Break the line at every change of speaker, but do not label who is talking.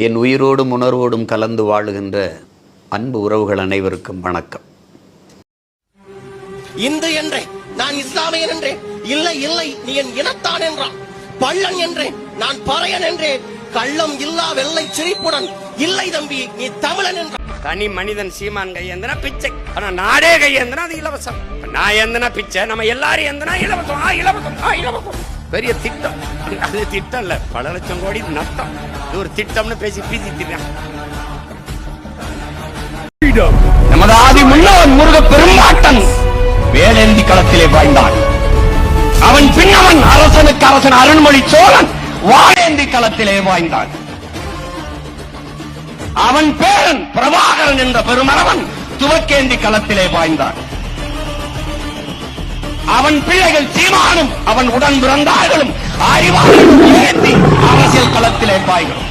என் உயிரோடும் உணர்வோடும் கலந்து வாழுகின்ற அன்பு உறவுகள் அனைவருக்கும் வணக்கம்.
இந்து என்றேன், நான் இஸ்லாமியன் என்றேன். இல்லை இல்லை, நீ என் இனத்தான் என்றான். பள்ளன் என்றேன், நான் பறையன் என்றேன். கள்ளம் இல்லா வெள்ளை சிரிப்புடன் இல்லை தம்பி, நீ தமிழன் என்றான்.
தனி மனிதன் சீமான் கையேந்தினா பிச்சை, ஆனா நாடே கையேந்தினா அது இலவசம். நான் ஏந்தினா பிச்சை, நம்ம எல்லாரும் ஏந்தினா இலவசம். இலவசம் இலவசம் பெரிய திட்டம். அது திட்டம் இல்ல, பல லட்சம் கோடி நட்டம். இது ஒரு திட்டம்னு பேசி பீசித்திருக்கான்.
நமது ஆதி முன்னவன் முருக பெரும்பாட்டன் வேலேந்தி களத்திலே வாழ்ந்தான். அவன் பின்னவன் அரசனுக்கு அரசன் அருண்மொழி சோழன் வாழேந்தி களத்திலே வாழ்ந்தான். அவன் பேரன் பிரபாகரன் என்ற பெருமரவன் துவக்கேந்தி களத்திலே வாழ்ந்தான். அவன் பிள்ளைகள் சீமானும் அவன் உடன் பிறந்தார்களும் அறிவாளர்களும் ஏந்தி அரசியல் களத்திலே பாய்கிறோம்.